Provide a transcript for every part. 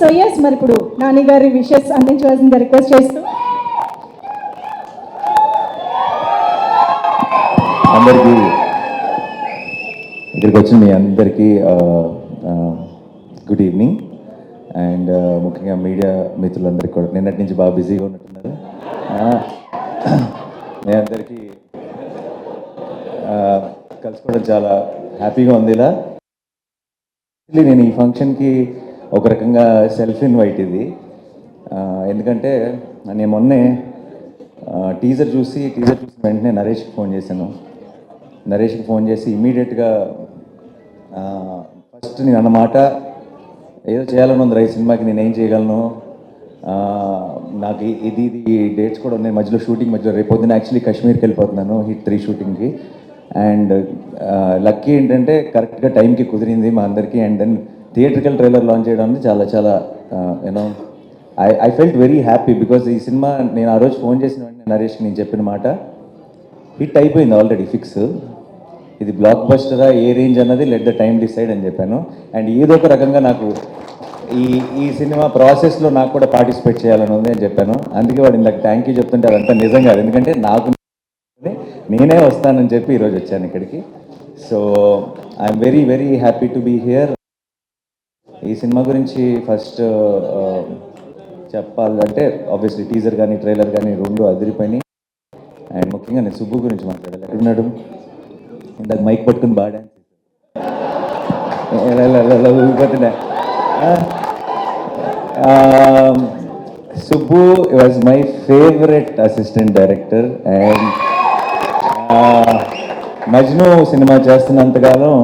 So yes, మరి ఇప్పుడు నాని గారి విషెస్ అందించవలసిందిగా రిక్వెస్ట్ చేస్తూ అందరికీ ఇక్కడికి వచ్చిన మీ అందరికీ గుడ్ ఈవినింగ్. అండ్ ముఖ్యంగా మీడియా మిత్రులందరికీ కూడా నిన్నటి నుంచి బాగా బిజీగా ఉన్నట్టున్నారు. మీ అందరికీ కలుసుకోవడం చాలా హ్యాపీగా ఉంది. ఇలా నేను ఈ ఫంక్షన్కి ఒక రకంగా సెల్ఫ్ ఇన్వైట్ ఇది. ఎందుకంటే నేను మొన్నే టీజర్ చూసి వెంటనే నరేష్కి ఫోన్ చేశాను. నరేష్కి ఫోన్ చేసి ఇమీడియట్గా ఫస్ట్ నేను అన్నమాట, ఏదో చేయాలని ఉంది ఈ సినిమాకి, నేను ఏం చేయగలను, నాకు ఇది డేట్స్ కూడా ఉన్నాయి మధ్యలో, షూటింగ్ మధ్యలో. రేపు పొద్దున్న యాక్చువల్లీ కాశ్మీర్కి వెళ్ళిపోతున్నాను హిట్ 3 షూటింగ్కి. అండ్ లక్కీ ఏంటంటే కరెక్ట్గా టైంకి కుదిరింది మా అందరికీ. And then theatrical trailer launch చేయడానికి చాలా చాలా you know I felt very happy. Because ఈ సినిమా నేను ఆ రోజు ఫోన్ చేసిన వెంటనే నరేష్కి నేను చెప్పిన మాట హిట్ అయిపోయింది ఆల్రెడీ, ఫిక్స్. ఇది బ్లాక్ బస్టరా ఏ రేంజ్ అన్నది లెట్ ద టైం డిసైడ్ అని చెప్పాను. అండ్ ఏదో ఒక రకంగా నాకు ఈ సినిమా ప్రాసెస్లో నాకు కూడా పార్టిసిపేట్ చేయాలని ఉంది అని చెప్పాను. అందుకే వాడు ఇందాక థ్యాంక్ యూ చెప్తుంటే అదంతా నిజం కాదు, ఎందుకంటే నాకు నేనే వస్తానని చెప్పి ఈరోజు వచ్చాను ఇక్కడికి. So I'm very very happy to be here. ఈ సినిమా గురించి ఫస్ట్ చెప్పాలంటే ఆబ్వియస్లీ టీజర్ కానీ ట్రైలర్ కానీ రెండు అదిరిపోయినాయి. అండ్ ముఖ్యంగా నేను సుబ్బు గురించి మాట్లాడాలి. ఎక్కడున్నాడు? ఇందాక మైక్ పట్టుకుని బాగా డాన్స్ ఊగిపోతున్నా. Subbu was my favourite assistant director. And Majnu cinema చేస్తున్నంతకాలం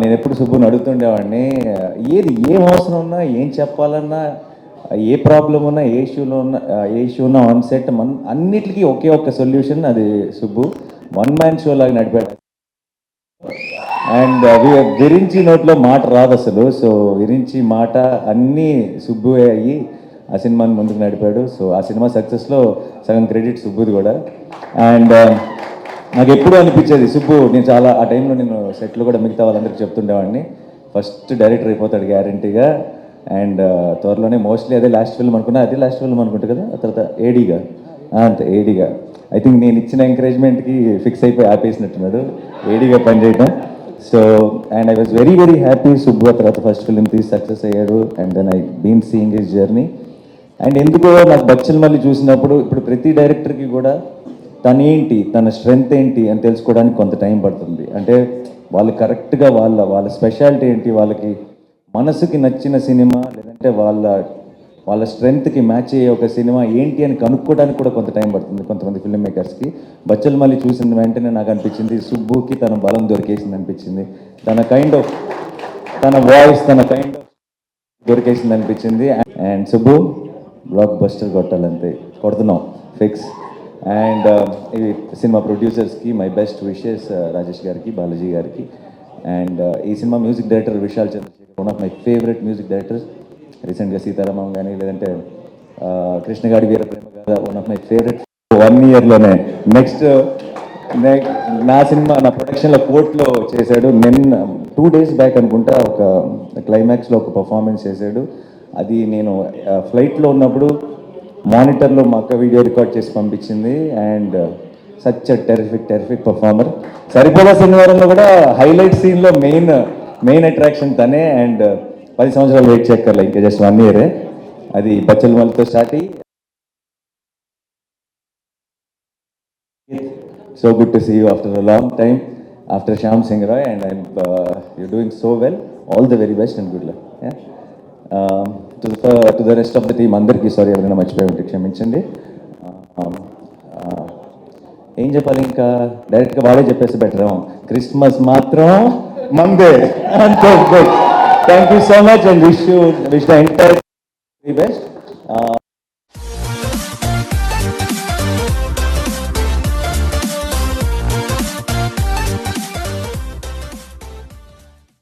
నేను ఎప్పుడు సుబ్బుని అడుగుతుండేవాడిని, ఏం అవసరం ఉన్నా, ఏం చెప్పాలన్నా, ఏ ప్రాబ్లం ఉన్నా, ఏ ఇష్యూ ఉన్నా ఆన్ సెట్ అన్నిటికీ ఒకే ఒక్క సొల్యూషన్, అది సుబ్బు. వన్ మ్యాన్ షో లాగా నడిపాడు. అండ్ విరించి నోట్లో మాట రాదు అసలు. సో విరించి మాట అన్నీ సుబ్బువే అయ్యి ఆ సినిమాని ముందుకు నడిపాడు. సో ఆ సినిమా సక్సెస్లో సగం క్రెడిట్ సుబ్బుది కూడా. అండ్ నాకు ఎప్పుడూ అనిపించేది సుబ్బు, నేను చాలా ఆ టైంలో నేను సెట్లో కూడా మిగతా వాళ్ళందరికీ చెప్తుండేవాడిని, ఫస్ట్ డైరెక్టర్ అయిపోతాడు గ్యారంటీగా. అండ్ త్వరలోనే మోస్ట్లీ అదే లాస్ట్ ఫిల్మ్ అనుకున్నా, అదే లాస్ట్ ఫిల్మ్ అనుకుంటా కదా, ఆ తర్వాత ఏడీగా అంతే. ఏడీగా ఐ థింక్ నేను ఇచ్చిన ఎంకరేజ్మెంట్కి ఫిక్స్ అయిపోయి ఆపేసినట్టున్నాడు ఏడీగా పనిచేయడం. So and I was very very happy. Subbu ఆ తర్వాత ఫస్ట్ ఫిల్మ్ తీసి సక్సెస్ అయ్యాడు. And then I been seeing his journey. అండ్ ఎందుకో నాకు బచ్చల్ మళ్ళీ చూసినప్పుడు, ఇప్పుడు ప్రతి డైరెక్టర్కి కూడా తనేంటి, తన స్ట్రెంగ్త్ ఏంటి అని తెలుసుకోవడానికి కొంత టైం పడుతుంది. అంటే వాళ్ళు కరెక్ట్గా వాళ్ళ స్పెషాలిటీ ఏంటి, వాళ్ళకి మనసుకి నచ్చిన సినిమా లేదంటే వాళ్ళ స్ట్రెంగ్త్కి మ్యాచ్ అయ్యే ఒక సినిమా ఏంటి అని కనుక్కోవడానికి కూడా కొంత టైం పడుతుంది కొంతమంది ఫిల్మ్ మేకర్స్కి. బచ్చల్ మళ్ళీ చూసిన వెంటనే నాకు అనిపించింది సుబ్బుకి తన బలం దొరికేసింది అనిపించింది. తన వాయిస్ దొరికేసింది అనిపించింది. అండ్ సుబ్బు బ్లాక్ బస్టర్ కొట్టాలంతే, కొడుతున్నాం ఫిక్స్. అండ్ ఈ సినిమా ప్రొడ్యూసర్స్కి మై బెస్ట్ విషెస్, రాజేష్ గారికి, బాలాజీ గారికి. అండ్ ఈ cinema music director Vishal Chandrashekhar, one of my favourite music directors. రీసెంట్గా సీతారామం కానీ లేదంటే కృష్ణగాడి వీరప్రేమ గారు, వన్ ఆఫ్ మై ఫేవరెట్. 1 ఇయర్లోనే నెక్స్ట్ నా సినిమా నా ప్రొడక్షన్లో కోర్ట్లో చేశాడు. నిన్న 2 days బ్యాక్ అనుకుంటా ఒక క్లైమాక్స్లో ఒక పర్ఫార్మెన్స్ చేశాడు. అది నేను ఫ్లైట్లో ఉన్నప్పుడు మానిటర్లో మా అక్క వీడియో రికార్డ్ చేసి పంపించింది. And such a terrific performer. Saripodhaa శనివారంలో కూడా హైలైట్ సీన్లో మెయిన్ అట్రాక్షన్ తనే. అండ్ 10 సంవత్సరాలు వెయిట్ చేయక్కర్లే, ఇంకా జస్ట్ 1 year. అది బచ్చల్ మల్లితో స్టార్ట్ అయ్యి. So good to see you after a long time, after Shyam Singh Roy. And you're doing so well. All the very best and good luck. Yeah. To the rest of the team అందరికీ sorry, ఎవరైనా మర్చిపోయి ఉంటే క్షమించండి. ఏం చెప్పాలి, ఇంకా డైరెక్ట్గా వాడే చెప్పేసి బెటర్. క్రిస్మస్ మాత్రం మందే అంతే. Thank you so much and wish the entire the best.